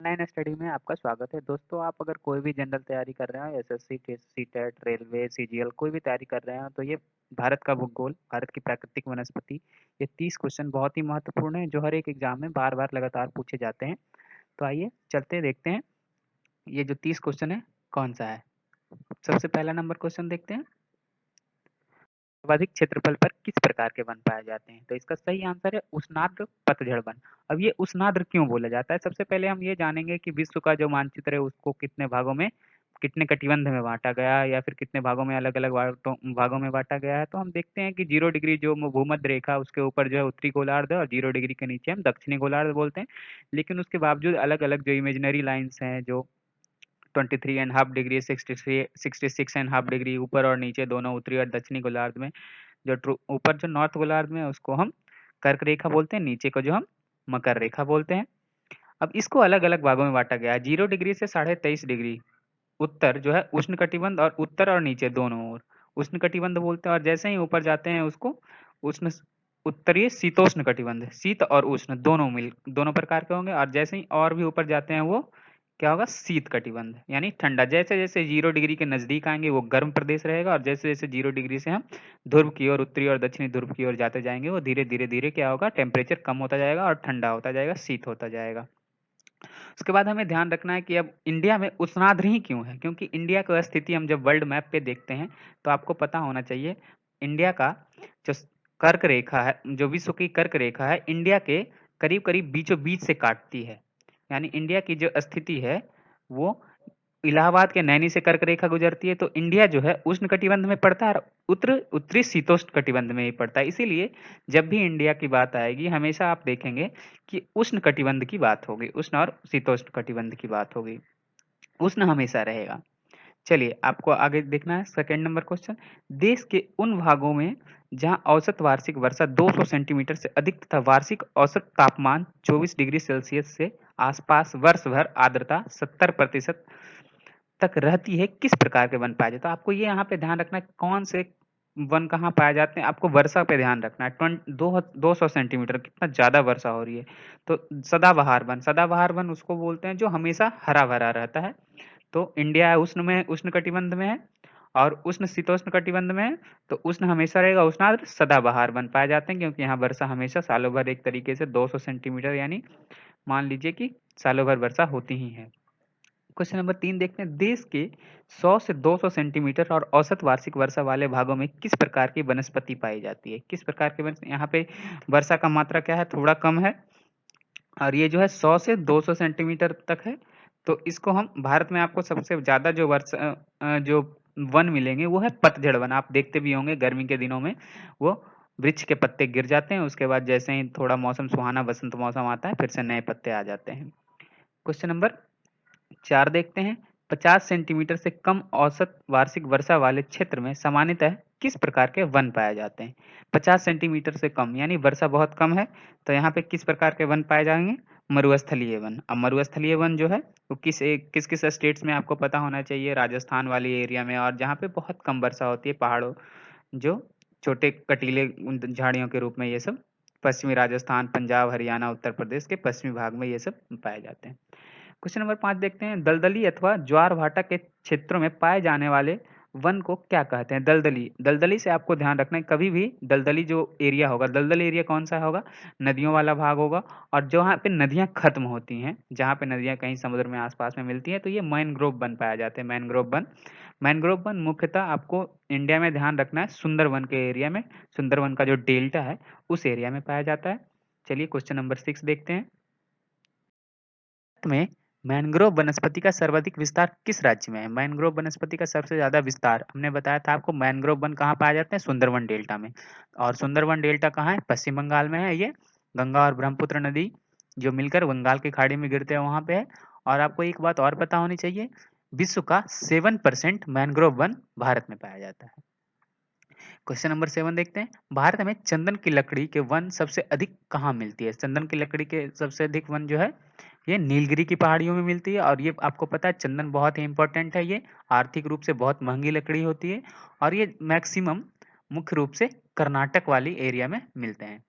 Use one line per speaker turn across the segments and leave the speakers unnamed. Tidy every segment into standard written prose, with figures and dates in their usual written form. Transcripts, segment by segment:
Online study में आपका स्वागत है। दोस्तों, आप अगर कोई भी जनरल तैयारी कर रहे हो, एसएससी, सीटेट, रेलवे, सीजीएल, कोई भी तैयारी कर रहे हो, तो ये भारत का भूगोल, भारत की प्राकृतिक वनस्पति, ये 30 क्वेश्चन बहुत ही महत्वपूर्ण है, जो हर एक एग्जाम में बार बार लगातार पूछे जाते हैं। तो आइए चलते हैं, देखते हैं ये जो 30 क्वेश्चन है कौन सा है। सबसे पहला नंबर क्वेश्चन देखते हैं। सर्वाधिक क्षेत्रफल पर किस प्रकार के वन पाए जाते हैं? तो इसका सही आंसर है उष्णार्द्र पतझड़ वन। अब ये उष्णार्द्र क्यों बोला जाता है? सबसे पहले हम ये जानेंगे कि विश्व का जो मानचित्र है उसको कितने भागों में, कितने कटिबंध में बांटा गया है, या फिर कितने भागों में, अलग अलग भागों में बांटा गया है। तो हम देखते हैं कि 0 डिग्री जो भूमध्य रेखा, उसके ऊपर जो है उत्तरी गोलार्ध है, और 0 डिग्री के नीचे हम दक्षिणी गोलार्ध बोलते हैं। लेकिन उसके बावजूद अलग अलग जो इमेजिनरी लाइन्स हैं, जो 23.5 डिग्री, 66.5 डिग्री, ऊपर और नीचे दोनों, उत्तरी और दक्षिणी गोलार्ध में, जो ऊपर जो नॉर्थ गोलार्ध में है उसको हम कर्क रेखा बोलते हैं, नीचे को जो हम मकर रेखा बोलते हैं। अब इसको अलग अलग भागों में बांटा गया है। 0 डिग्री से 23.5 डिग्री उत्तर जो है उष्ण कटिबंध, और उत्तर और नीचे दोनों ओर उष्ण कटिबंध बोलते हैं। और जैसे ही ऊपर जाते हैं उसको उष्ण उत्तरीय शीतोष्ण कटिबंध, शीत और उष्ण दोनों प्रकार के होंगे। और जैसे ही और भी ऊपर जाते हैं वो क्या होगा, शीत कटिबंध यानी ठंडा। जैसे जैसे 0 डिग्री के नजदीक आएंगे वो गर्म प्रदेश रहेगा, और जैसे जैसे 0 डिग्री से हम ध्रुव की ओर, उत्तरी और दक्षिणी ध्रुव की ओर जाते जाएंगे, वो धीरे धीरे धीरे क्या होगा, टेम्परेचर कम होता जाएगा और ठंडा होता जाएगा, शीत होता जाएगा। उसके बाद हमें ध्यान रखना है कि अब इंडिया में उष्णाद्र ही क्यों है, क्योंकि इंडिया की स्थिति हम जब वर्ल्ड मैप पे देखते हैं तो आपको पता होना चाहिए, इंडिया का जो कर्क रेखा है, जो विश्व की कर्क रेखा है, इंडिया के करीब करीब बीचों बीच से काटती है। यानी इंडिया की जो स्थिति है वो इलाहाबाद के नैनी से कर्क रेखा गुजरती है। तो इंडिया जो है उष्ण कटिबंध में पड़ता है, और उत्तरी शीतोष्ण कटिबंध में ही पड़ता है। इसीलिए जब भी इंडिया की बात आएगी, हमेशा आप देखेंगे कि उष्ण कटिबंध की बात होगी, उष्ण और शीतोष्ण कटिबंध की बात होगी, उष्ण हमेशा रहेगा। चलिए, आपको आगे देखना है सेकंड नंबर क्वेश्चन। देश के उन भागों में जहां औसत वार्षिक वर्षा 200 सेंटीमीटर से अधिक तथा वार्षिक औसत तापमान 24 डिग्री सेल्सियस से आसपास, वर्ष भर आर्द्रता 70% तक रहती है, किस प्रकार के वन पाए जाते हैं? तो आपको ये यहाँ पे ध्यान रखना है कौन से वन कहाँ पाए जाते हैं। आपको वर्षा पे ध्यान रखना है। 200 सेंटीमीटर, कितना ज्यादा वर्षा हो रही है। तो सदाबहार वन उसको बोलते हैं जो हमेशा हरा भरा रहता है। तो इंडिया उष्ण कटिबंध में है, और उष्ण शीतोष्ण कटिबंध में है। तो उष्ण हमेशा रहेगा, उष्णार्द्र सदाबहार वन पाए जाते हैं, क्योंकि यहाँ वर्षा हमेशा सालों भर एक तरीके से 200 सेंटीमीटर, यानी मान लीजिए कि सालों भर वर्षा होती ही है। क्वेश्चन नंबर 3 देखते हैं। देश के 100 से 200 सेंटीमीटर और औसत वार्षिक वर्षा वाले भागों में किस प्रकार की वनस्पति पाई जाती है? किस प्रकार की वनस्पति? यहाँ पे वर्षा का मात्रा क्या है, थोड़ा कम है, और ये जो है 100 से 200 सेंटीमीटर तक है। तो इसको हम, भारत में आपको सबसे ज्यादा जो जो वन मिलेंगे वो है पतझड़ वन। आप देखते भी होंगे गर्मी के दिनों में वो वृक्ष के पत्ते गिर जाते हैं, उसके बाद जैसे ही थोड़ा मौसम सुहाना, बसंत मौसम आता है, फिर से नए पत्ते आ जाते हैं। क्वेश्चन नंबर 4 देखते हैं। 50 सेंटीमीटर से कम औसत वार्षिक वर्षा वाले क्षेत्र में सामान्यतः किस प्रकार के वन पाए जाते हैं? 50 सेंटीमीटर से कम यानी वर्षा बहुत कम है, तो यहाँ पे किस प्रकार के वन पाए जाएंगे? मरुस्थलीय वन। अब मरुस्थलीय वन जो है वो किस किस स्टेट्स में आपको पता होना चाहिए? राजस्थान वाली एरिया में, और जहाँ पे बहुत कम वर्षा होती है, पहाड़ों, जो छोटे कटीले झाड़ियों के रूप में, ये सब पश्चिमी राजस्थान, पंजाब, हरियाणा, उत्तर प्रदेश के पश्चिमी भाग में ये सब पाए जाते हैं। क्वेश्चन नंबर 5 देखते हैं। दलदली अथवा ज्वार भाटा के क्षेत्रों में पाए जाने वाले वन को क्या कहते हैं? दलदली। दलदली से आपको ध्यान रखना है, कभी भी दलदली जो एरिया होगा, दलदली एरिया कौन सा होगा? नदियों वाला भाग होगा, और जहाँ पे नदियां खत्म होती हैं, जहाँ पे नदियां कहीं समुद्र में आसपास में मिलती है, तो ये मैनग्रोव वन पाया जाते हैं। मैनग्रोव वन, मैनग्रोव वन मुख्यतः आपको इंडिया में ध्यान रखना है सुंदरवन के एरिया में, सुंदरवन का जो डेल्टा है उस एरिया में पाया जाता है। चलिए, क्वेश्चन नंबर 6 देखते हैं। में मैंग्रोव वनस्पति का सर्वाधिक विस्तार किस राज्य में है? मैंग्रोव वनस्पति का सबसे ज्यादा विस्तार, हमने बताया था आपको, मैंग्रोव वन कहाँ पाए जाते हैं? सुंदरवन डेल्टा में। और सुंदरवन डेल्टा कहाँ है? पश्चिम बंगाल में है। ये गंगा और ब्रह्मपुत्र नदी जो मिलकर बंगाल की खाड़ी में गिरते हैं, वहां पे है। और आपको एक बात और पता होनी चाहिए, विश्व का 7% मैंग्रोव वन भारत में पाया जाता है। क्वेश्चन नंबर 7 देखते हैं। भारत में चंदन की लकड़ी के वन सबसे अधिक कहाँ मिलती है? चंदन की लकड़ी के सबसे अधिक वन जो है ये नीलगिरी की पहाड़ियों में मिलती है। और ये आपको पता है चंदन बहुत ही इंपॉर्टेंट है, ये आर्थिक रूप से बहुत महंगी लकड़ी होती है, और ये मैक्सिमम मुख्य रूप से कर्नाटक वाली एरिया में मिलते हैं।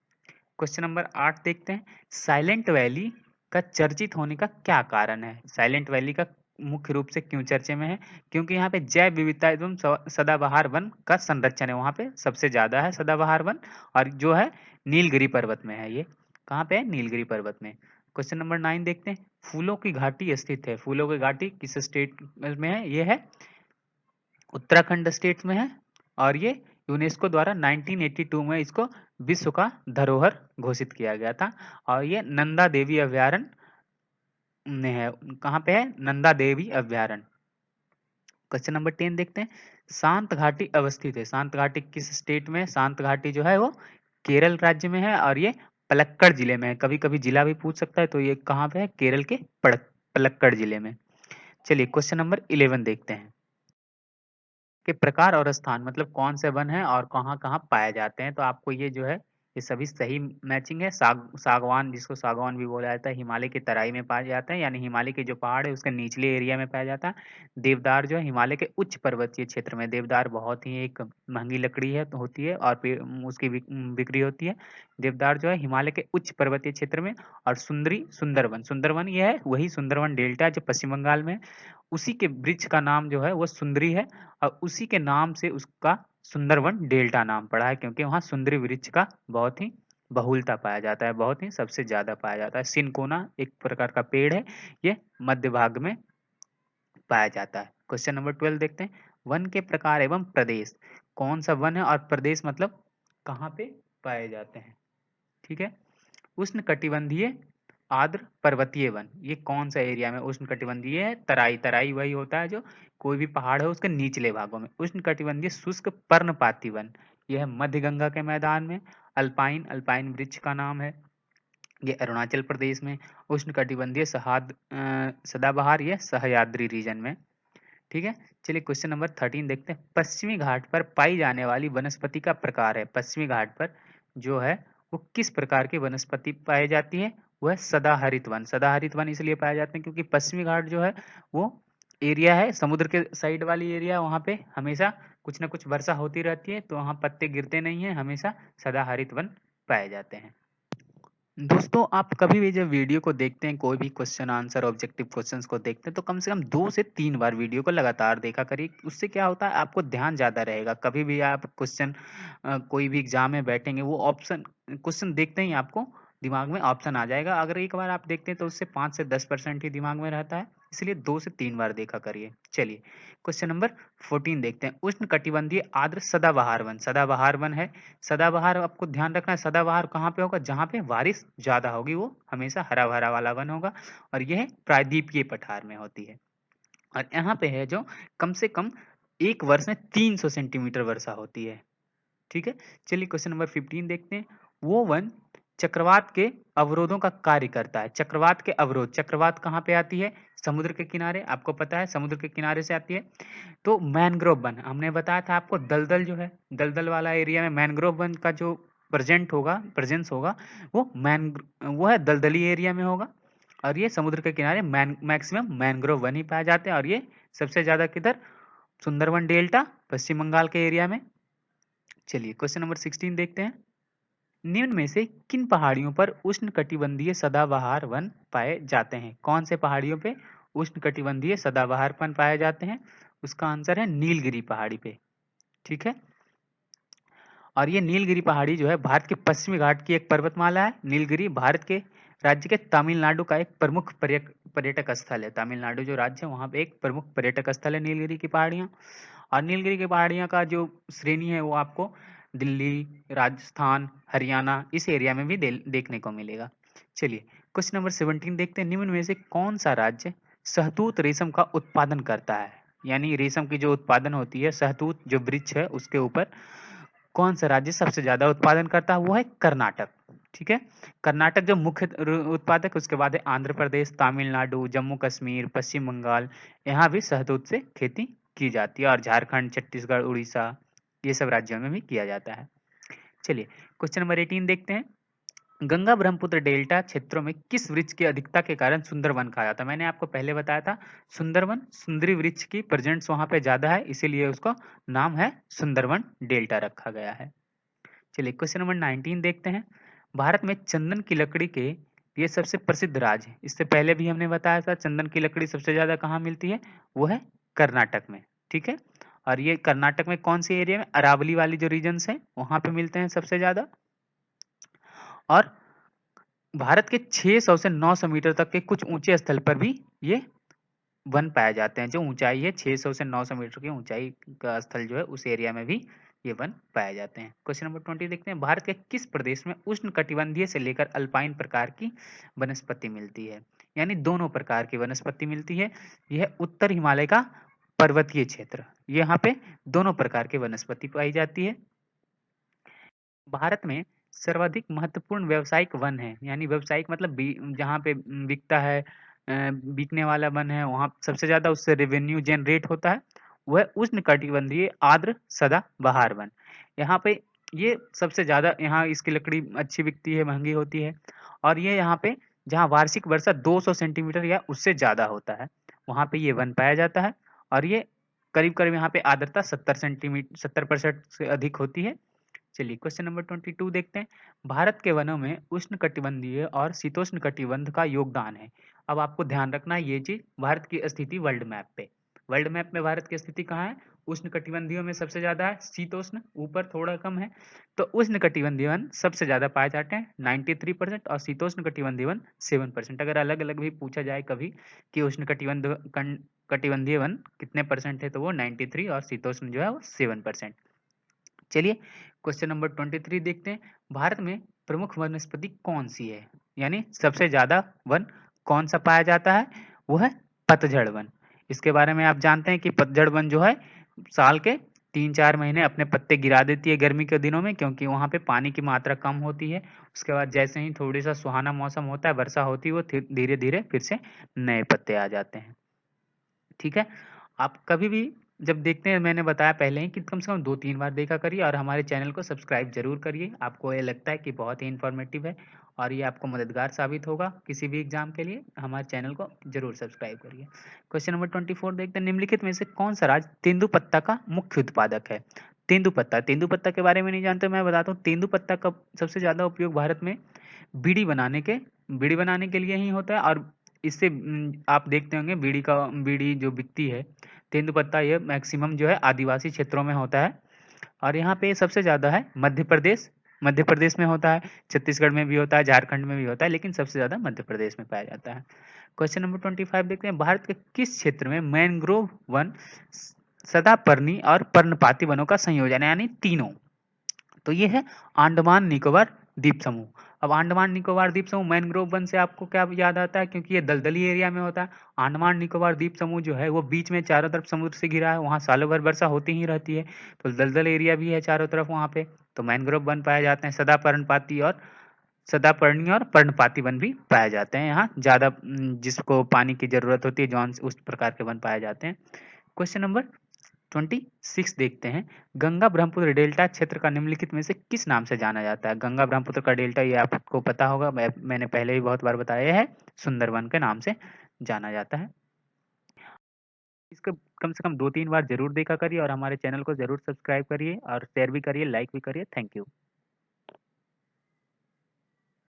क्वेश्चन नंबर 8 देखते हैं। साइलेंट वैली का चर्चित होने का क्या कारण है? साइलेंट वैली का मुख्य रूप से क्यों चर्चे में है? क्योंकि यहाँ पे जैव विविधता एवं सदाबहार वन का संरक्षण है, वहाँ पे सबसे ज़्यादा है सदाबहार वन, और जो है नीलगिरी पर्वत में है ये। कहाँ पे है? नीलगिरी पर्वत में। क्वेश्चन नंबर 9 देखते हैं। फूलों की घाटी स्थित है। फूलों की घाटी किस स्टेट में है? ये है उत्तराखंड स्टेट में है, और ये यूनेस्को द्वारा 1982 में इसको विश्व का धरोहर घोषित किया गया था, और ये नंदा देवी अभ्यारण्य में है। कहाँ पे है? नंदा देवी अभ्यारण्य। क्वेश्चन नंबर 10 देखते हैं। शांत घाटी अवस्थित है। शांत घाटी किस स्टेट में? शांत घाटी जो है वो केरल राज्य में है, और ये पलक्कड़ जिले में है। कभी कभी जिला भी पूछ सकता है, तो ये कहाँ पे है? केरल के पलक्कड़ जिले में। चलिए क्वेश्चन नंबर 11 देखते हैं। के प्रकार और स्थान, मतलब कौन से वन है और कहाँ कहाँ पाए जाते हैं। तो आपको ये जो है ये सभी सही मैचिंग है। सागवान, जिसको सागवान भी बोला जाता है, हिमालय की तराई में पाया जाता है, यानी हिमालय के जो पहाड़ है उसके निचले एरिया में पाया जाता है। देवदार जो है हिमालय के उच्च पर्वतीय क्षेत्र में। देवदार बहुत ही एक महंगी लकड़ी है, तो होती है, और उसकी बिक्री होती है। देवदार जो है हिमालय के उच्च पर्वतीय क्षेत्र में। और सुंदरवन, सुंदरवन ये है वही सुंदरवन डेल्टा जो पश्चिम बंगाल में, उसी के वृक्ष का नाम जो है वो सुंदरी है, और उसी के नाम से उसका सुंदरवन डेल्टा नाम पड़ा है, क्योंकि वहाँ सुंदरी वृक्ष का बहुत ही बहुलता पाया जाता है, बहुत ही सबसे ज्यादा पाया जाता है। सिनकोना एक प्रकार का पेड़ है, ये मध्य भाग में पाया जाता है। क्वेश्चन नंबर 12 देखते हैं। वन के प्रकार एवं प्रदेश, कौन सा वन है और प्रदेश मतलब कहाँ पे पाए जाते हैं? ठीक है। उष्ण कटिबंधीय आर्द्र पर्वतीय वन, ये कौन सा एरिया में उष्ण कटिबंधीय है? तराई, तराई वही होता है जो कोई भी पहाड़ है उसके निचले भागों में। उष्ण कटिबंधीय शुष्क पर्णपाती वन, यह है मध्य गंगा के मैदान में। अल्पाइन, अल्पाइन वृक्ष का नाम है, ये अरुणाचल प्रदेश में। उष्ण कटिबंधीय सदाबहार, ये सह्याद्री रीजन में। ठीक है। चलिए क्वेश्चन नंबर 13 देखते हैं। पश्चिमी घाट पर पाई जाने वाली वनस्पति का प्रकार है। पश्चिमी घाट पर जो है वो किस प्रकार की वनस्पति पाई जाती है? वो है सदाहरित वन। सदाहरित वन इसलिए पाए जाते हैं क्योंकि पश्चिमी घाट जो है वो एरिया है समुद्र के साइड वाली एरिया, वहां पे हमेशा कुछ ना कुछ वर्षा होती रहती है, तो वहां पत्ते गिरते नहीं है, हमेशा सदाहरित वन पाए जाते हैं। दोस्तों, आप कभी भी जब वीडियो को देखते हैं, कोई भी क्वेश्चन आंसर ऑब्जेक्टिव क्वेश्चंस को देखते हैं, तो कम से कम 2 से 3 बार वीडियो को लगातार देखा करिए। उससे क्या होता है, आपको ध्यान ज़्यादा रहेगा। कभी भी आप क्वेश्चन कोई भी एग्जाम में बैठेंगे, वो ऑप्शन क्वेश्चन देखते ही आपको दिमाग में ऑप्शन आ जाएगा। अगर एक बार आप देखते हैं तो उससे 5 से 10% ही दिमाग में रहता है, इसलिए 2 से 3 बार देखा करिए। चलिए क्वेश्चन नंबर 14 देखते हैं। उष्ण कटिबंधीय आर्द्र सदाबहार वन, सदाबहार वन है। सदाबहार आपको ध्यान रखना है, सदाबहार कहाँ पे होगा? जहाँ पे बारिश ज्यादा होगी वो हमेशा हरा भरा वाला वन होगा, और यह प्रायद्वीपीय पठार में होती है। और यहाँ पे है जो कम से कम एक वर्ष में 300 सेंटीमीटर वर्षा होती है। ठीक है। चलिए क्वेश्चन नंबर 15 देखते हैं। वो वन चक्रवात के अवरोधों का कार्य करता है। चक्रवात के अवरोध, चक्रवात कहाँ पे आती है? समुद्र के किनारे, आपको पता है समुद्र के किनारे से आती है। तो मैनग्रोव वन, हमने बताया था आपको, दलदल जो है, दलदल वाला एरिया में मैनग्रोव वन का जो प्रेजेंस होगा वो है दलदली एरिया में होगा। और ये समुद्र के किनारे मैक्सिमम मैनग्रोव वन ही पाए जाते हैं, और ये सबसे ज्यादा किधर? सुंदरवन डेल्टा पश्चिम बंगाल के एरिया में। चलिए क्वेश्चन नंबर 16 देखते हैं। निम्न में से किन पहाड़ियों पर उष्णकटिबंधीय सदाबहार वन पाए जाते हैं? कौन से पहाड़ियों पे उष्णकटिबंधीय सदाबहार वन पाए जाते हैं? उसका आंसर है नीलगिरी पहाड़ी पे। ठीक है। और ये नीलगिरी पहाड़ी जो है भारत के पश्चिमी घाट की एक पर्वतमाला है। नीलगिरी भारत के राज्य के तमिलनाडु का एक प्रमुख पर्यटक स्थल है। तमिलनाडु जो राज्य है वहाँ पे एक प्रमुख पर्यटक स्थल है नीलगिरी की पहाड़ियाँ। और नीलगिरी की पहाड़ियाँ का जो श्रेणी है वो आपको दिल्ली, राजस्थान, हरियाणा इस एरिया में भी देखने को मिलेगा। चलिए क्वेश्चन नंबर 17 देखते हैं। निम्न में से कौन सा राज्य शहतूत रेशम का उत्पादन करता है? यानी रेशम की जो उत्पादन होती है, शहतूत जो वृक्ष है उसके ऊपर कौन सा राज्य सबसे ज्यादा उत्पादन करता है? वो है कर्नाटक। ठीक है। कर्नाटक जो मुख्य उत्पादक, उसके बाद है आंध्र प्रदेश, तमिलनाडु, जम्मू कश्मीर, पश्चिम बंगाल, यहाँ भी शहतूत से खेती की जाती है। और झारखंड, छत्तीसगढ़, उड़ीसा, ये सब राज्यों में भी किया जाता है। चलिए क्वेश्चन नंबर 18 देखते हैं। गंगा ब्रह्मपुत्र डेल्टा क्षेत्रों में किस वृक्ष की अधिकता के कारण सुंदरवन कहा जाता है? मैंने आपको पहले बताया था, सुंदरवन, सुंदरी वृक्ष की प्रेजेंस वहां पे ज्यादा है, इसीलिए उसका नाम है सुंदरवन डेल्टा रखा गया है। चलिए क्वेश्चन नंबर 19 देखते हैं। भारत में चंदन की लकड़ी के ये सबसे प्रसिद्ध राज्य है। इससे पहले भी हमने बताया था चंदन की लकड़ी सबसे ज़्यादा कहाँ मिलती है, वो है कर्नाटक में, ठीक है? और ये कर्नाटक में कौन से एरिया में, अरावली वाली जो रीजन्स हैं वहाँ पे मिलते हैं सबसे ज़्यादा। और भारत के 600 से 900 मीटर तक के कुछ ऊंचे स्थल पर भी ये वन पाए जाते हैं। जो ऊंचाई है 600 से 900 मीटर की ऊंचाई का स्थल जो है उस एरिया में भी ये वन पाए जाते हैं। क्वेश्चन नंबर 20 देखते हैं, भारत के किस प्रदेश में उष्ण कटिबंधीय से लेकर अल्पाइन प्रकार की वनस्पति मिलती है? यानी दोनों प्रकार की वनस्पति मिलती है। यह उत्तर हिमालय का पर्वतीय क्षेत्र, यहाँ पे दोनों प्रकार की वनस्पति पाई जाती है। भारत में सर्वाधिक महत्वपूर्ण व्यावसायिक वन है, यानी व्यावसायिक मतलब जहाँ पे बिकता है, बिकने वाला वन है, वहाँ सबसे ज्यादा उससे रेवेन्यू जनरेट होता है, वह उष्ण कटिबंधीय आर्द्र सदाबहार वन। यहाँ पे ये सबसे ज्यादा, यहाँ इसकी लकड़ी अच्छी बिकती है, महंगी होती है। और ये यहाँ पे जहाँ वार्षिक वर्षा 200 सेंटीमीटर या उससे ज्यादा होता है, वहाँ पे ये वन पाया जाता है। और ये करीब करीब यहाँ पे आर्द्रता 70% से अधिक होती है। चलिए क्वेश्चन नंबर 22 देखते हैं, भारत के वनों में उष्ण कटिबंधीय और शीतोष्ण कटिबंध का योगदान है। अब आपको ध्यान रखना है ये चीज, भारत की स्थिति वर्ल्ड मैप पे, वर्ल्ड मैप में भारत की स्थिति कहाँ है, उष्ण कटिबंधीय में सबसे ज्यादा है, शीतोष्ण ऊपर थोड़ा कम है। तो उष्ण कटिबंधीय वन सबसे ज्यादा पाए जाते हैं 93%, और शीतोष्ण कटिबंधीय वन 7%। अगर अलग अलग भी पूछा जाए कभी कि उष्ण कटिबंधीय वन कितने परसेंट है, तो वो 93 और शीतोष्ण जो है वो 7%। चलिए क्वेश्चन नंबर 23 देखते हैं, भारत में प्रमुख वनस्पति कौन सी है, यानी सबसे ज्यादा वन कौन सा पाया जाता है, वो है पतझड़ वन। इसके बारे में आप जानते हैं कि पतझड़ वन जो है साल के 3-4 महीने अपने पत्ते गिरा देती है गर्मी के दिनों में, क्योंकि वहां पे पानी की मात्रा कम होती है। उसके बाद जैसे ही थोड़ी सा सुहाना मौसम होता है, वर्षा होती है, वो धीरे धीरे फिर से नए पत्ते आ जाते हैं, ठीक है? आप कभी भी जब देखते हैं, मैंने बताया पहले ही कि कम से कम 2-3 बार देखा करिए और हमारे चैनल को सब्सक्राइब ज़रूर करिए। आपको ये लगता है कि बहुत ही इन्फॉर्मेटिव है और ये आपको मददगार साबित होगा किसी भी एग्जाम के लिए, हमारे चैनल को ज़रूर सब्सक्राइब करिए। क्वेश्चन नंबर 24 देखते हैं, निम्नलिखित में से कौन सा राज्य तेंदुपत्ता का मुख्य उत्पादक है? तेंदुपत्ता, तेंदुपत्ता के बारे में नहीं जानते, मैं बताता हूँ। तेंदुपत्ता का सबसे ज़्यादा उपयोग भारत में बीड़ी बनाने के लिए ही होता है। और इससे आप देखते होंगे बीड़ी जो बिकती है, तेंदुपत्ता ये मैक्सिमम जो है आदिवासी क्षेत्रों में होता है। और यहाँ पे सबसे ज़्यादा है मध्य प्रदेश में होता है, छत्तीसगढ़ में भी होता है, झारखंड में भी होता है, लेकिन सबसे ज़्यादा मध्य प्रदेश में पाया जाता है। क्वेश्चन नंबर 25 देखते हैं, भारत के किस क्षेत्र में मैंग्रोव वन सदापर्णी और पर्णपाती वनों का संयोजन है, यानी तीनों? तो ये है अंडमान निकोबार द्वीप समूह। अब अंडमान निकोबार द्वीप समूह मैनग्रोव वन से आपको क्या याद आता है, क्योंकि ये दलदली एरिया में होता है। अंडमान निकोबार द्वीप समूह जो है वो बीच में चारों तरफ समुद्र से घिरा है, वहाँ सालों भर वर्षा होती ही रहती है, तो दलदल एरिया भी है चारों तरफ वहाँ पे। तो मैनग्रोव वन पाए जाते हैं, सदापर्णी और पर्णपाती वन भी पाए जाते हैं यहाँ ज्यादा, जिसको पानी की जरूरत होती है जॉन उस प्रकार के वन पाए जाते हैं। क्वेश्चन नंबर 26 देखते हैं, गंगा ब्रह्मपुत्र डेल्टा क्षेत्र का निम्नलिखित में से किस नाम से जाना जाता है? गंगा ब्रह्मपुत्र का डेल्टा ये आपको पता होगा, मैंने पहले भी बहुत बार बताया है, सुंदरवन के नाम से जाना जाता है। इसको कम से कम 2-3 बार जरूर देखा करिए और हमारे चैनल को जरूर सब्सक्राइब करिए और शेयर भी करिए, लाइक भी करिए। Thank you.